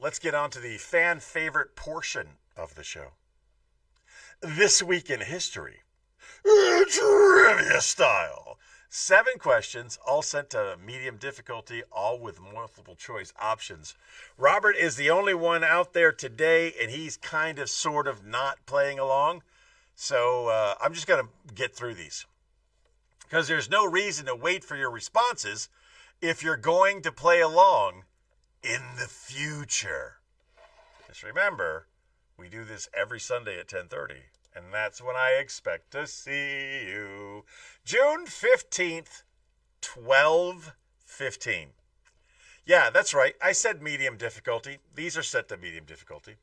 let's get on to the fan favorite portion of the show. This Week in History, trivia style. 7 questions, all sent to medium difficulty, all with multiple choice options. Robert is the only one out there today, and he's kind of sort of not playing along. So I'm just going to get through these, because there's no reason to wait for your responses if you're going to play along in the future. Just remember, we do this every Sunday at 10:30, and that's when I expect to see you. June 15th, 12:15. Yeah, that's right. I said medium difficulty. These are set to medium difficulty.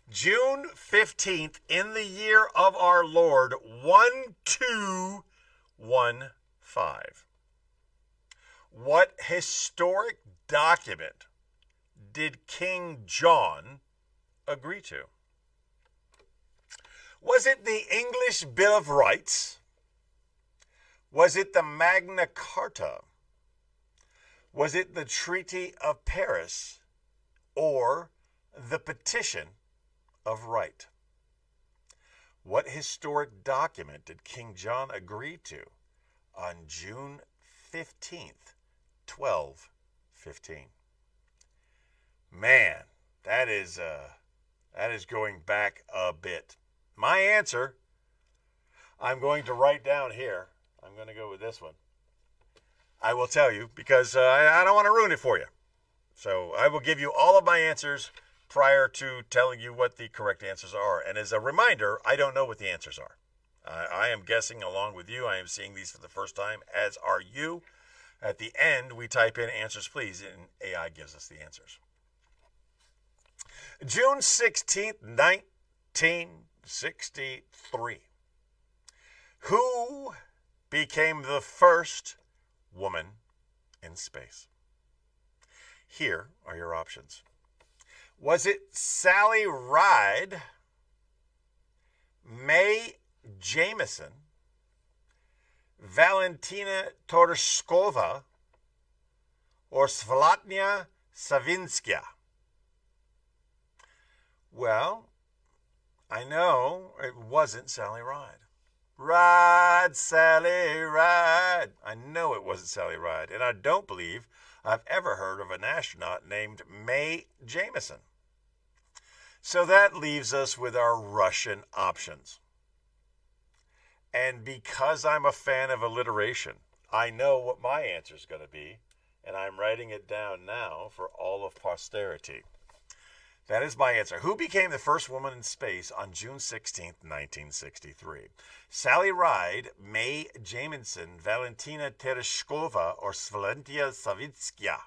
June 15th, in the year of our Lord, 1215. What historic document did King John agree to? Was it the English Bill of Rights? Was it the Magna Carta? Was it the Treaty of Paris? Or the Petition of Right? What historic document did King John agree to on June 15th, 1215? Man, that is going back a bit. My answer, I'm going to write down here. I'm going to go with this one. I will tell you, because I don't want to ruin it for you. So I will give you all of my answers prior to telling you what the correct answers are. And as a reminder, I don't know what the answers are. I am guessing along with you. I am seeing these for the first time, as are you. At the end, we type in answers please, and AI gives us the answers. June 16th, 1963. Who became the first woman in space? Here are your options. Was it Sally Ride, Mae Jemison, Valentina Tereshkova, or Svetlana Savinskaya? Well, I know it wasn't Sally Ride. Ride, Sally, ride. I know it wasn't Sally Ride, and I don't believe I've ever heard of an astronaut named Mae Jemison. So that leaves us with our Russian options. And because I'm a fan of alliteration, I know what my answer is going to be, and I'm writing it down now for all of posterity. That is my answer. Who became the first woman in space on June 16th, 1963? Sally Ride, Mae Jemison, Valentina Tereshkova, or Svetlana Savitskaya?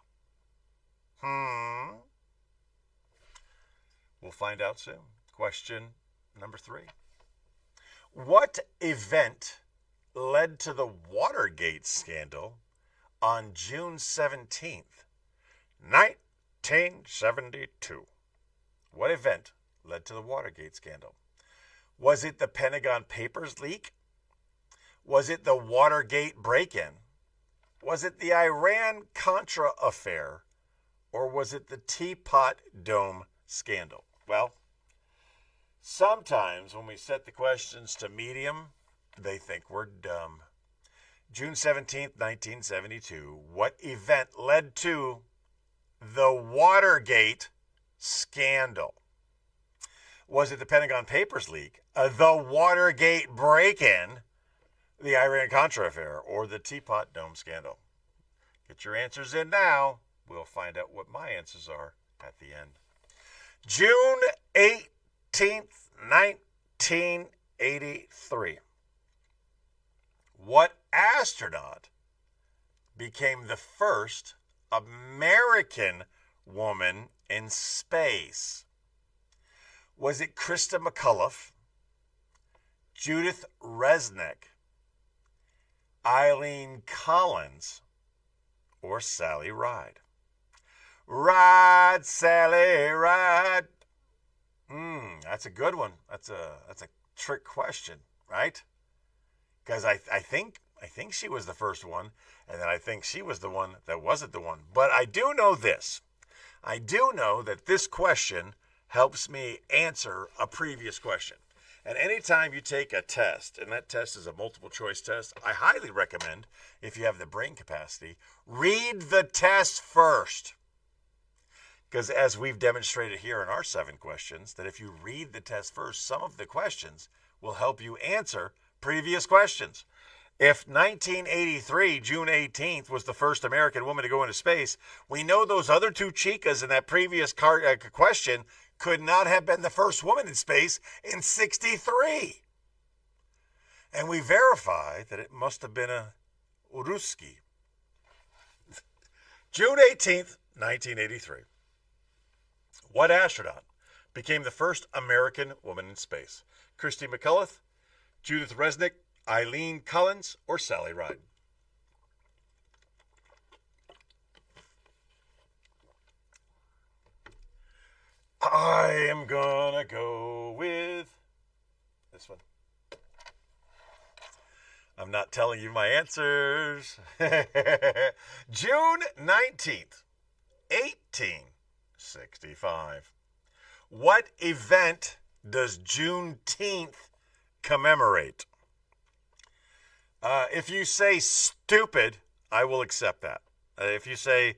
We'll find out soon. Question number 3. What event led to the Watergate scandal on June 17th, 1972? What event led to the Watergate scandal? Was it the Pentagon Papers leak? Was it the Watergate break-in? Was it the Iran-Contra affair? Or was it the Teapot Dome scandal? Well, sometimes when we set the questions to medium, they think we're dumb. June 17th, 1972. What event led to the Watergate scandal? Was it the Pentagon Papers leak, the Watergate break-in, the Iran-Contra affair, or the Teapot Dome scandal? Get your answers in now. We'll find out what my answers are at the end. June 18th, 1983. What astronaut became the first American woman in space? Was it Krista McCullough, Judith Resnick, Eileen Collins, or Sally Ride? Ride, Sally, ride. That's a good one. That's a trick question, right? Because I think she was the first one, and then I think she was the one that wasn't the one. But I do know this. I do know that this question helps me answer a previous question. And anytime you take a test, and that test is a multiple choice test, I highly recommend, if you have the brain capacity, read the test first. Because as we've demonstrated here in our 7 questions, that if you read the test first, some of the questions will help you answer previous questions. If 1983, June 18th, was the first American woman to go into space, we know those other 2 chicas in that previous question could not have been the first woman in space in 63. And we verify that it must have been a Ruski. June 18th, 1983. What astronaut became the first American woman in space? Christy McCullough, Judith Resnick, Eileen Collins, or Sally Ride? I am gonna go with this one. I'm not telling you my answers. June 19th, 1865. What event does Juneteenth commemorate? If you say stupid, I will accept that. If you say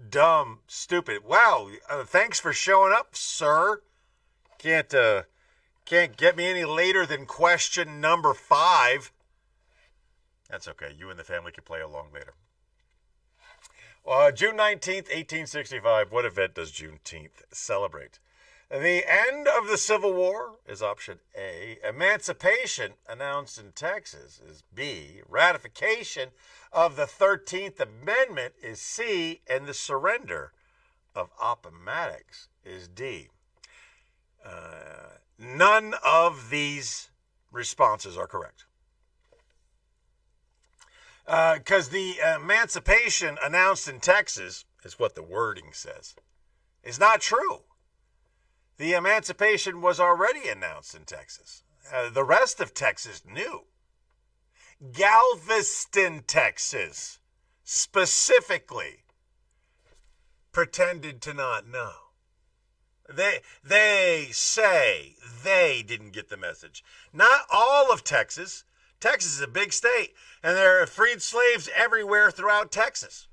dumb, stupid, wow, thanks for showing up, sir. Can't get me any later than question number 5. That's okay. You and the family can play along later. June 19th, 1865. What event does Juneteenth celebrate? The end of the Civil War is option A. Emancipation announced in Texas is B. Ratification of the 13th Amendment is C. And the surrender of Appomattox is D. None of these responses are correct. Because the emancipation announced in Texas is what the wording says. It's not true. The emancipation was already announced in Texas. The rest of Texas knew. Galveston, Texas, specifically, pretended to not know. They say they didn't get the message. Not all of Texas. Texas is a big state, and there are freed slaves everywhere throughout Texas.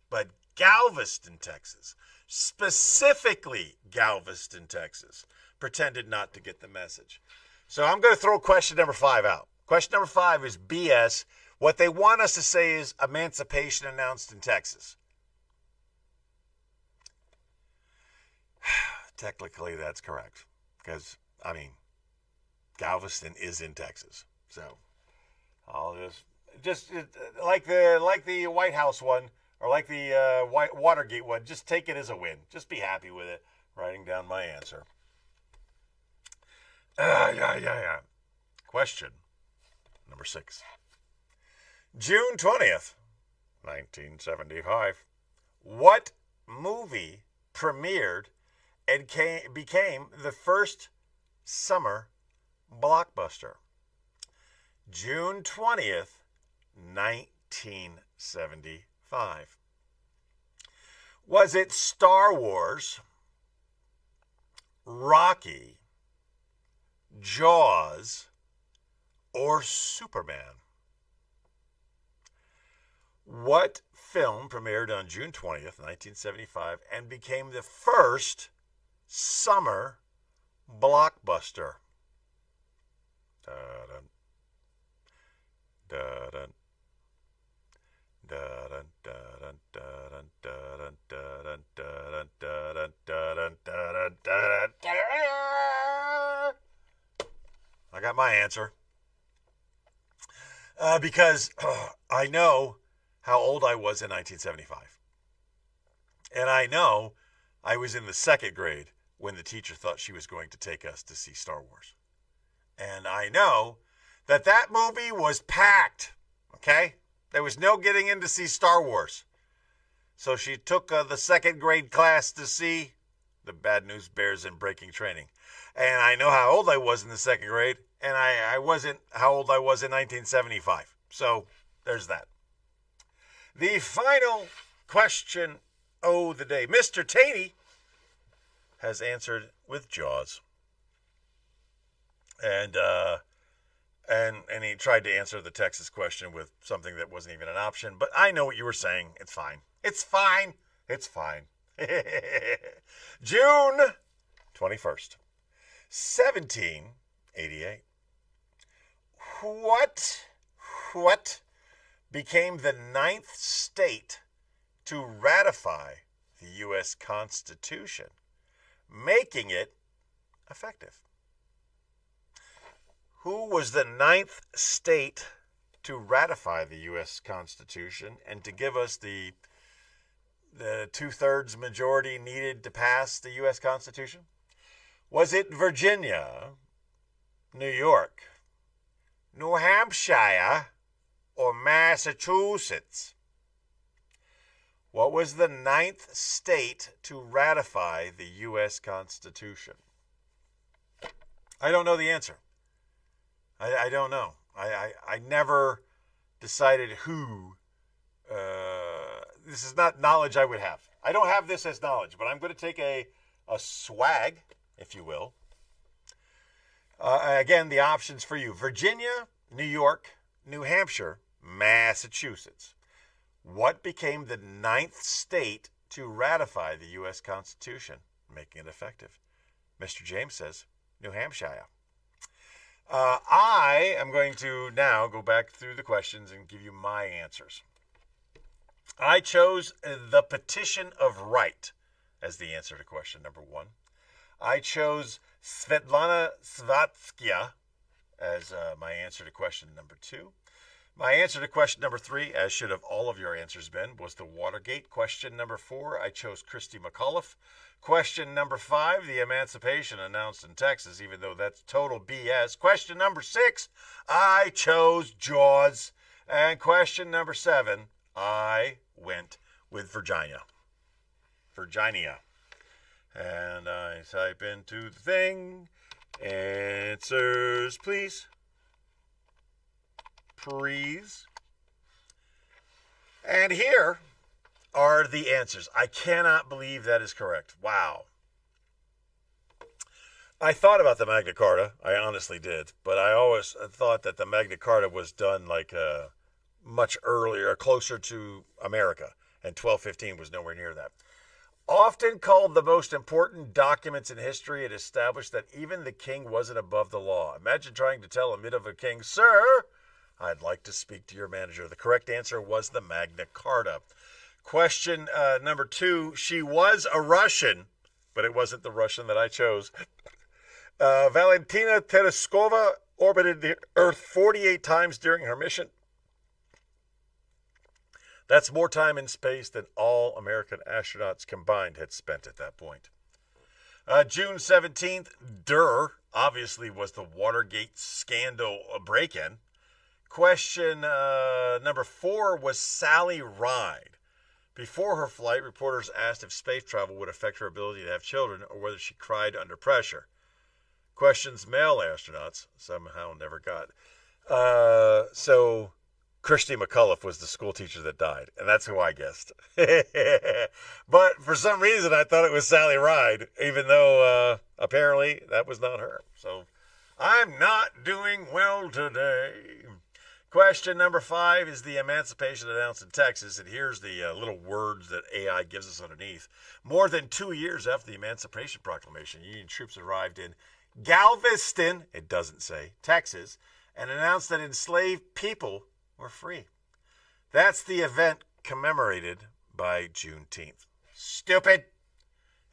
But Galveston, Texas, specifically Galveston, Texas, pretended not to get the message. So I'm going to throw question number 5 out. Question number 5 is BS. What they want us to say is emancipation announced in Texas. Technically, that's correct. Because, Galveston is in Texas. So I'll just like the White House one, or like the Watergate one, just take it as a win. Just be happy with it. Writing down my answer. Yeah. Question number 6. June 20th, 1975. What movie premiered and became the first summer blockbuster? June 20th, 1975. Was it Star Wars, Rocky, Jaws, or Superman? What film premiered on June 20th, 1975 and became the first summer blockbuster? Da-dun. Da-dun. Da-dun, da-dun, da-dun, da-dun, da-dun, da-dun, da-dun, da-dun, da-dun, da-dun, da-dun. I got my answer. Because I know how old I was in 1975. And I know I was in the 2nd grade when the teacher thought she was going to take us to see Star Wars. And I know that movie was packed, okay? There was no getting in to see Star Wars. So she took the 2nd grade class to see The Bad News Bears in Breaking Training. And I know how old I was in the 2nd grade, and I wasn't how old I was in 1975. So there's that. The final question Oh, the day. Mr. Taney has answered with Jaws. And he tried to answer the Texas question with something that wasn't even an option. But I know what you were saying. It's fine. It's fine. It's fine. June 21st, 1788. What became the 9th state to ratify the U.S. Constitution, making it effective? Who was the 9th state to ratify the U.S. Constitution and to give us the 2/3 majority needed to pass the U.S. Constitution? Was it Virginia, New York, New Hampshire, or Massachusetts? What was the 9th state to ratify the U.S. Constitution? I don't know the answer. I don't know. I never decided who. This is not knowledge I would have. I don't have this as knowledge, but I'm going to take a swag, if you will. Again, the options for you: Virginia, New York, New Hampshire, Massachusetts. What became the 9th state to ratify the U.S. Constitution, making it effective? Mr. James says New Hampshire. I am going to now go back through the questions and give you my answers. I chose the Petition of Right as the answer to question number 1. I chose Svetlana Svatskaya as my answer to question number 2. My answer to question number 3, as should have all of your answers been, was the Watergate. Question number 4, I chose Christy McAuliffe. Question number 5, the Emancipation announced in Texas, even though that's total BS. Question number 6, I chose Jaws. And question number 7, I went with Virginia. Virginia. And I type into the thing, answers, please. Please. And here are the answers. I cannot believe that is correct. Wow. I thought about the Magna Carta. I honestly did. But I always thought that the Magna Carta was done like much earlier, closer to America. And 1215 was nowhere near that. Often called the most important documents in history, it established that even the king wasn't above the law. Imagine trying to tell a medieval king, "Sir, I'd like to speak to your manager." The correct answer was the Magna Carta. Question number 2, she was a Russian, but it wasn't the Russian that I chose. Valentina Tereshkova orbited the Earth 48 times during her mission. That's more time in space than all American astronauts combined had spent at that point. June 17th, obviously was the Watergate scandal break-in. Question number 4 was Sally Ride. Before her flight, reporters asked if space travel would affect her ability to have children or whether she cried under pressure. Questions male astronauts somehow never got. So Christy McAuliffe was the school teacher that died, and that's who I guessed. But for some reason, I thought it was Sally Ride, even though apparently that was not her. So I'm not doing well today. Question number 5 is the Emancipation announced in Texas, and here's the little words that AI gives us underneath. More than 2 years after the Emancipation Proclamation, Union troops arrived in Galveston, it doesn't say, Texas, and announced that enslaved people were free. That's the event commemorated by Juneteenth. Stupid.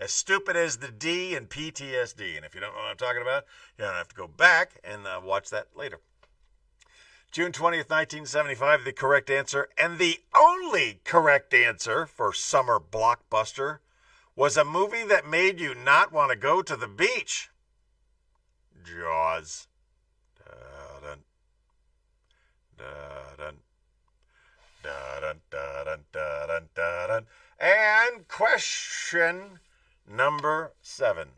As stupid as the D in PTSD. And if you don't know what I'm talking about, you don't have to go back and watch that later. June 20th, 1975, the correct answer, and the only correct answer for summer blockbuster, was a movie that made you not want to go to the beach. Jaws. Da-dun. Da-dun. Da-dun, da-dun, da-dun, da-dun. And question number 7.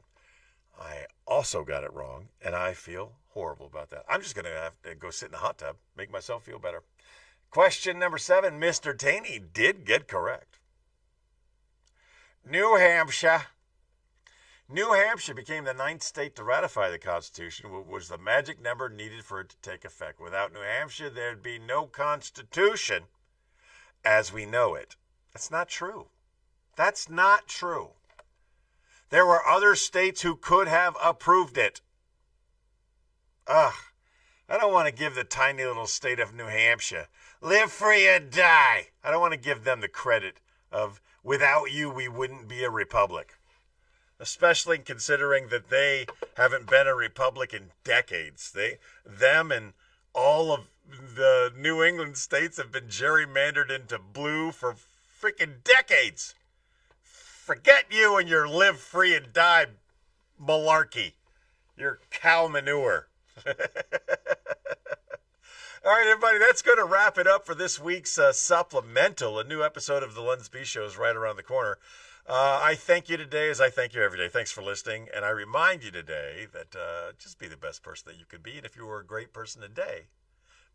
I also got it wrong, and I feel horrible about that. I'm just going to have to go sit in the hot tub, make myself feel better. Question number 7, Mr. Taney did get correct. New Hampshire. New Hampshire became the 9th state to ratify the Constitution, which was the magic number needed for it to take effect. Without New Hampshire, there'd be no Constitution as we know it. That's not true. That's not true. There were other states who could have approved it. Ugh. I don't want to give the tiny little state of New Hampshire, live free or die. I don't want to give them the credit of, without you, we wouldn't be a republic. Especially considering that they haven't been a republic in decades. Them and all of the New England states have been gerrymandered into blue for freaking decades. Forget you and your live free and die malarkey. Your cow manure. All right, everybody, that's going to wrap it up for this week's supplemental. A new episode of the Lens B Show is right around the corner. I thank you today as I thank you every day. Thanks for listening. And I remind you today that just be the best person that you could be. And if you were a great person today,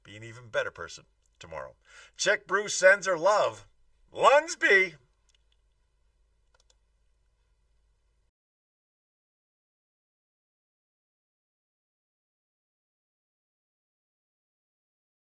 be an even better person tomorrow. Check Bruce Senser. Love. Lens B.